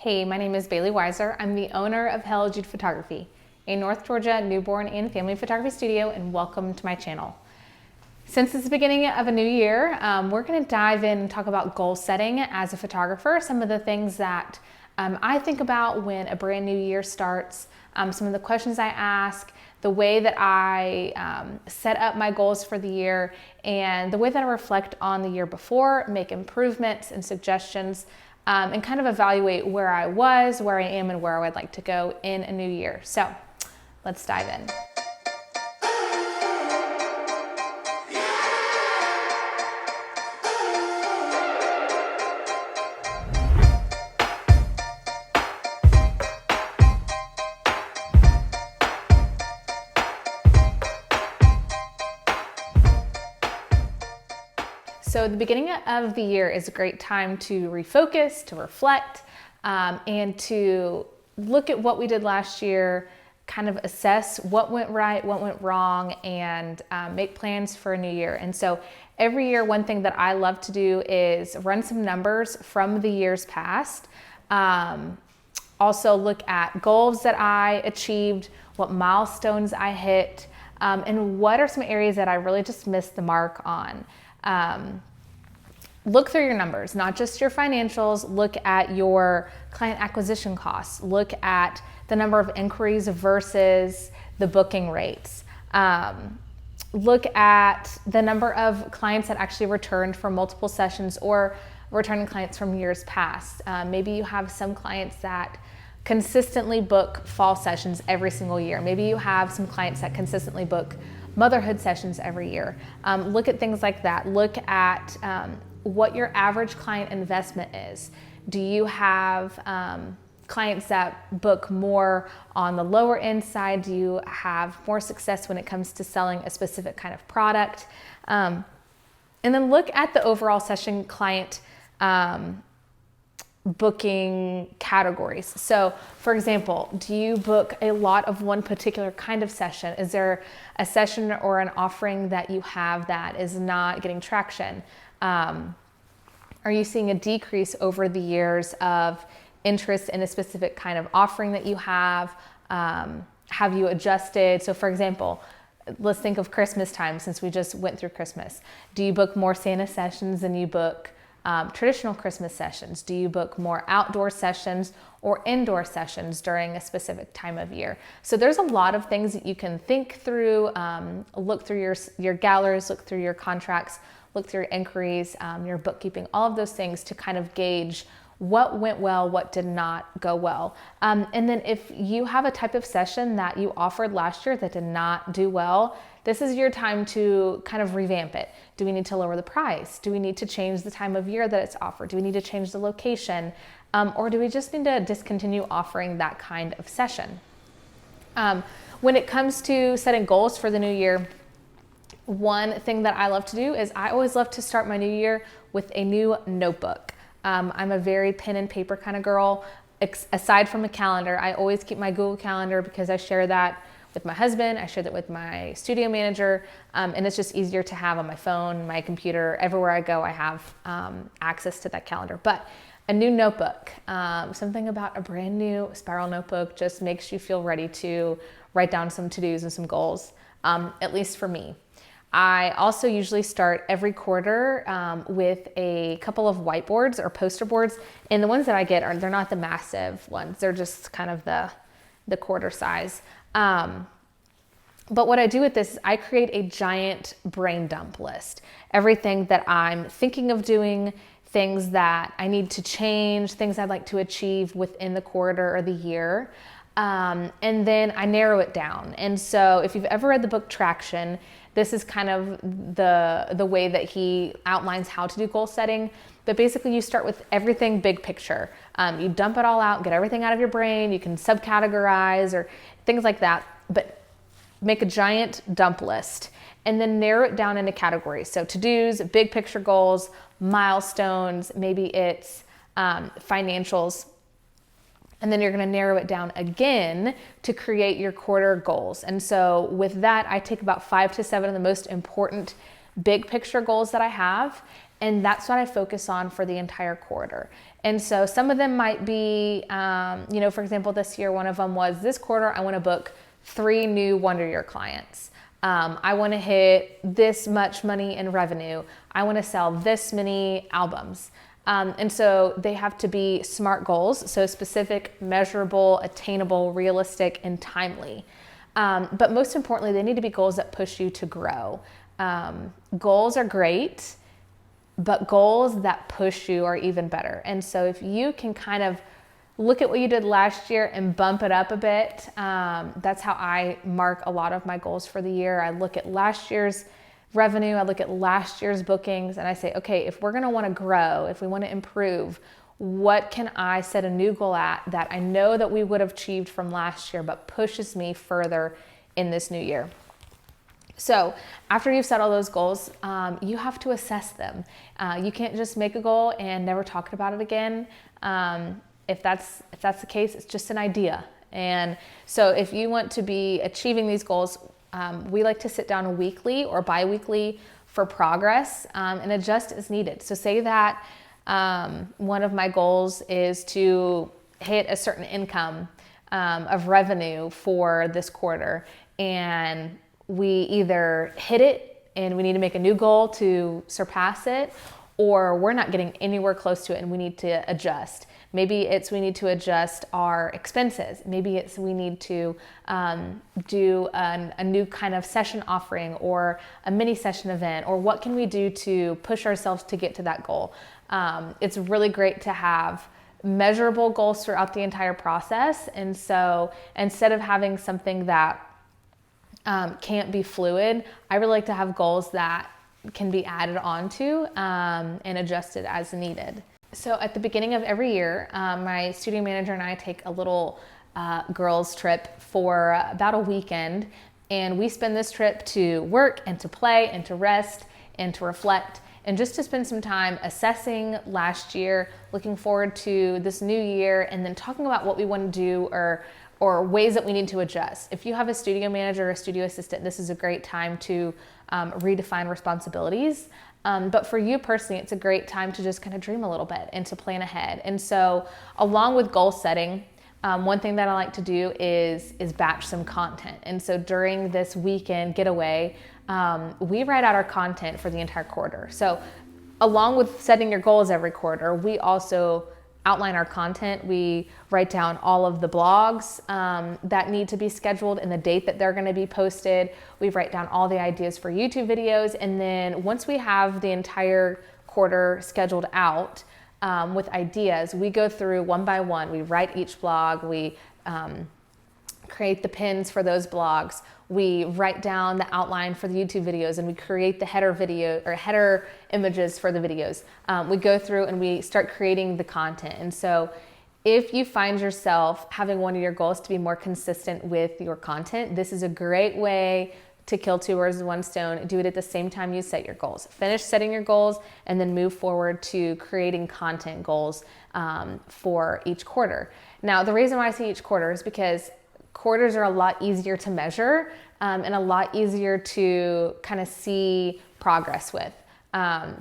Hey, my name is Bailey Weiser. I'm the owner of Hello Jude Photography, a North Georgia newborn and family photography studio, and welcome to my channel. Since it's the beginning of a new year, we're going to dive in and talk about goal setting as a photographer, some of the things that I think about when a brand new year starts, some of the questions I ask, the way that I set up my goals for the year, and the way that I reflect on the year before, make improvements and suggestions, and kind of evaluate where I was, where I am, and where I would like to go in a new year. So let's dive in. So the beginning of the year is a great time to refocus, to reflect, and to look at what we did last year, kind of assess what went right, what went wrong, and make plans for a new year. And so every year, one thing that I love to do is run some numbers from the years past. Also look at goals that I achieved, what milestones I hit, and what are some areas that I really just missed the mark on. Look through your numbers, not just your financials. Look at your client acquisition costs. Look at the number of inquiries versus the booking rates. Look at the number of clients that actually returned for multiple sessions or returning clients from years past. Maybe you have some clients that consistently book fall sessions every single year. Maybe you have some clients that consistently book motherhood sessions every year. Look at things like that. Look at what your average client investment is. Do you have clients that book more on the lower end side? Do you have more success when it comes to selling a specific kind of product? And then look at the overall session client booking categories. So for example, do you book a lot of one particular kind of session? Is there a session or an offering that you have that is not getting traction? Are you seeing a decrease over the years of interest in a specific kind of offering that you have? Have you adjusted? So for example, let's think of Christmas time since we just went through Christmas. Do you book more Santa sessions than you book traditional Christmas sessions? Do you book more outdoor sessions or indoor sessions during a specific time of year? So there's a lot of things that you can think through, look through your galleries, look through your contracts, look through your inquiries, your bookkeeping, all of those things to kind of gauge what went well, what did not go well. And then if you have a type of session that you offered last year that did not do well, this is your time to kind of revamp it. Do we need to lower the price? Do we need to change the time of year that it's offered? Do we need to change the location? Or do we just need to discontinue offering that kind of session? When it comes to setting goals for the new year, one thing that I love to do is I always love to start my new year with a new notebook. I'm a very pen and paper kind of girl. Aside from a calendar, I always keep my Google Calendar because I share that with my husband. I share that with my studio manager, and it's just easier to have on my phone, my computer. Everywhere I go, I have access to that calendar. But a new notebook, something about a brand new spiral notebook just makes you feel ready to write down some to-dos and some goals, at least for me. I also usually start every quarter with a couple of whiteboards or poster boards, and the ones that I get they're not the massive ones. They're just kind of the quarter size. But what I do with this is I create a giant brain dump list. Everything that I'm thinking of doing, things that I need to change, things I'd like to achieve within the quarter or the year. And then I narrow it down. And so if you've ever read the book Traction, this is kind of the way that he outlines how to do goal setting. But basically you start with everything big picture. You dump it all out, get everything out of your brain. You can subcategorize or things like that, but make a giant dump list and then narrow it down into categories. So to-dos, big picture goals, milestones, maybe it's financials. And then you're going to narrow it down again to create your quarter goals. And so with that, I take about 5 to 7 of the most important big picture goals that I have, and that's what I focus on for the entire quarter. And so some of them might be, for example, this year, one of them was this quarter, I want to book 3 new Wonder Year clients. I want to hit this much money in revenue. I want to sell this many albums. And so they have to be SMART goals, so specific, measurable, attainable, realistic, and timely. But most importantly, they need to be goals that push you to grow. Goals are great, but goals that push you are even better. And so if you can kind of look at what you did last year and bump it up a bit, that's how I mark a lot of my goals for the year. I look at last year's revenue, I look at last year's bookings, and I say, okay, if we're gonna wanna grow, if we wanna improve, what can I set a new goal at that I know that we would have achieved from last year, but pushes me further in this new year? So after you've set all those goals, you have to assess them. You can't just make a goal and never talk about it again. If that's the case, it's just an idea. And so if you want to be achieving these goals, we like to sit down weekly or bi-weekly for progress and adjust as needed. So say that one of my goals is to hit a certain income of revenue for this quarter, and we either hit it and we need to make a new goal to surpass it, or we're not getting anywhere close to it and we need to adjust. Maybe it's we need to adjust our expenses. Maybe it's we need to do a new kind of session offering or a mini session event, or what can we do to push ourselves to get to that goal? It's really great to have measurable goals throughout the entire process. And so instead of having something that can't be fluid, I really like to have goals that can be added onto and adjusted as needed. So at the beginning of every year, my studio manager and I take a little girls trip for about a weekend, and we spend this trip to work and to play and to rest and to reflect and just to spend some time assessing last year, looking forward to this new year, and then talking about what we want to do or ways that we need to adjust. If you have a studio manager or a studio assistant, this is a great time to redefine responsibilities. But for you personally, it's a great time to just kind of dream a little bit and to plan ahead. And so along with goal setting, one thing that I like to do is batch some content. And so during this weekend getaway, we write out our content for the entire quarter. So along with setting your goals every quarter, we also outline our content. We write down all of the blogs that need to be scheduled and the date that they're going to be posted. We write down all the ideas for YouTube videos. And then once we have the entire quarter scheduled out with ideas, we go through one by one. We write each blog. We create the pins for those blogs. We write down the outline for the YouTube videos, and we create the header video or header images for the videos. We go through and we start creating the content. And so if you find yourself having one of your goals to be more consistent with your content, this is a great way to kill 2 birds with one stone. Do it at the same time you set your goals. Finish setting your goals and then move forward to creating content goals for each quarter. Now, the reason why I say each quarter is because quarters are a lot easier to measure and a lot easier to kind of see progress with.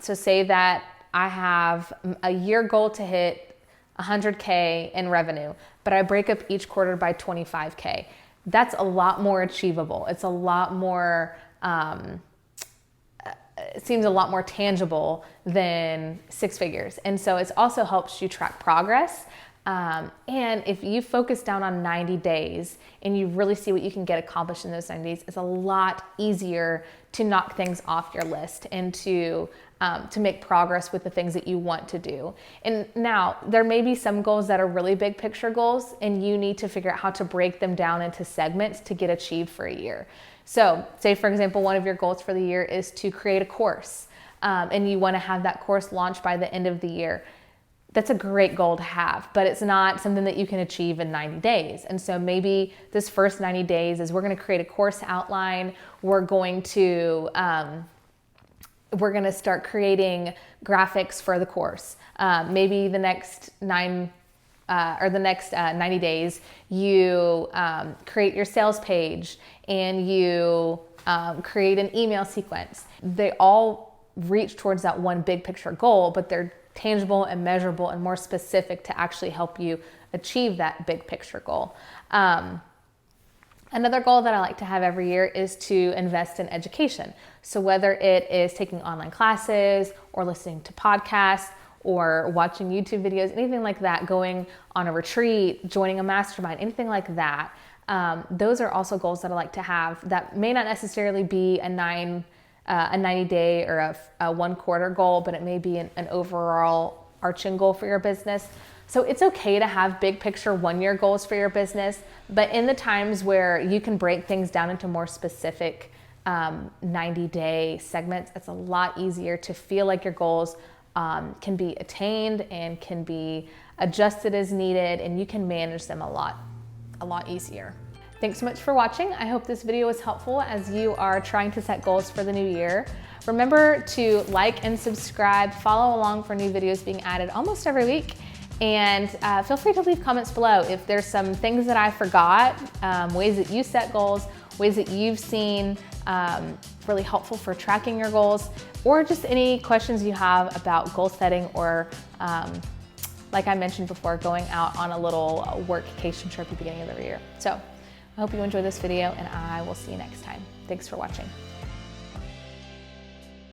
So say that I have a year goal to hit 100K in revenue, but I break up each quarter by 25K. That's a lot more achievable. It's a lot more, it seems a lot more tangible than 6 figures. And so it also helps you track progress. And if you focus down on 90 days and you really see what you can get accomplished in those 90 days, it's a lot easier to knock things off your list and to make progress with the things that you want to do. And now there may be some goals that are really big picture goals, and you need to figure out how to break them down into segments to get achieved for a year. So say, for example, one of your goals for the year is to create a course, and you want to have that course launched by the end of the year. That's a great goal to have, but it's not something that you can achieve in 90 days. And so maybe this first 90 days is we're going to create a course outline. We're going to start creating graphics for the course. Maybe the next 9 or the next 90 days, you create your sales page and you create an email sequence. They all reach towards that one big picture goal, but they're tangible and measurable and more specific to actually help you achieve that big picture goal. Another goal that I like to have every year is to invest in education. So whether it is taking online classes or listening to podcasts or watching YouTube videos, anything like that, going on a retreat, joining a mastermind, anything like that, those are also goals that I like to have that may not necessarily be a 90-day or a 1 quarter goal, but it may be an overall arching goal for your business. So it's okay to have big picture 1-year goals for your business, but in the times where you can break things down into more specific 90-day segments, it's a lot easier to feel like your goals can be attained and can be adjusted as needed, and you can manage them a lot easier. Thanks so much for watching. I hope this video was helpful as you are trying to set goals for the new year. Remember to like and subscribe, follow along for new videos being added almost every week. And feel free to leave comments below if there's some things that I forgot, ways that you set goals, ways that you've seen really helpful for tracking your goals, or just any questions you have about goal setting or, like I mentioned before, going out on a little workcation trip at the beginning of the year. So I hope you enjoyed this video, and I will see you next time. Thanks for watching.